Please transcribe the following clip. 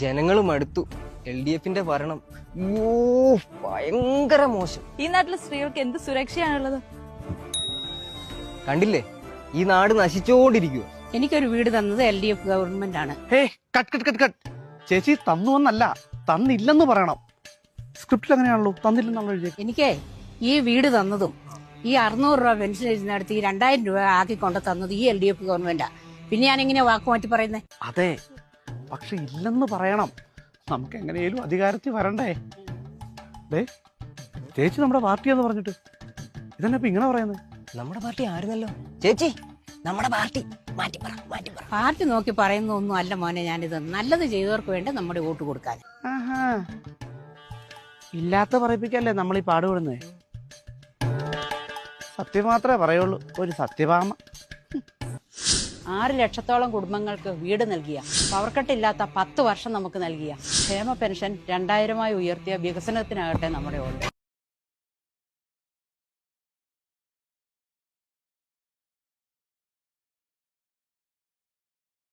ജനങ്ങൾ മടുത്തു. LDFന്റെ ഭരണം ഭയങ്കര മോശം. ഈ നാട്ടിലെ സ്ത്രീകൾക്ക് എന്ത് സുരക്ഷയാണുള്ളത്? കണ്ടില്ലേ, ഈ നാട് നശിച്ചോണ്ടിരിക്കുക. എനിക്കൊരു വീട് തന്നത് LDF ഗവൺമെന്റ് ആണ്. ചേച്ചി തന്നുവെന്നല്ല, തന്നില്ലെന്ന് പറയണം. സ്ക്രിപ്റ്റിൽ അങ്ങനെയാണല്ലോ, തന്നില്ലെന്നുള്ള എഴുതി. എനിക്ക് ഈ വീട് തന്നതും ഈ 600 രൂപ പെൻഷൻ എഴുതുന്നിടത്ത് ഈ 2000 രൂപ ആക്കി കൊണ്ട് തന്നത് ഈ LDF ഗവൺമെന്റാ. പിന്നെ ഞാൻ എങ്ങനെയാ വാക്ക് മാറ്റി പറയുന്നത്? അതെ, പക്ഷെ ഇല്ലെന്ന് പറയണം. നമുക്ക് എങ്ങനെയും അധികാരത്തിൽ വരണ്ടേ? ചേച്ചി നമ്മുടെ പാർട്ടിയാന്ന് പറഞ്ഞിട്ട് ഇതന്നെ ഇപ്പൊ ഇങ്ങനെ പറയുന്നത്. നമ്മുടെ പാർട്ടി ആയിരുന്നല്ലോ ചേച്ചി, നമ്മുടെ പാർട്ടി. മാറ്റി പറ. പാർട്ടി നോക്കി പറയുന്നൊന്നും അല്ല മോനെ ഞാനിത്. നല്ലത് ചെയ്തവർക്ക് വേണ്ടി നമ്മുടെ വോട്ട് കൊടുക്കാൻ. ഇല്ലാത്ത പറയിപ്പിക്കല്ലേ നമ്മൾ ഈ പാടുപെടുന്നേ. സത്യം മാത്രമേ പറയുള്ളൂ, ഒരു സത്യഭാമ. 6 ലക്ഷത്തോളം കുടുംബങ്ങൾക്ക് വീട് നൽകിയ, പവർക്കട്ടില്ലാത്ത 10 വർഷം നമുക്ക് നൽകിയ, ക്ഷേമ പെൻഷൻ 2000 ഉയർത്തിയ വികസനത്തിനാകട്ടെ നമ്മുടെ വോട്ട്.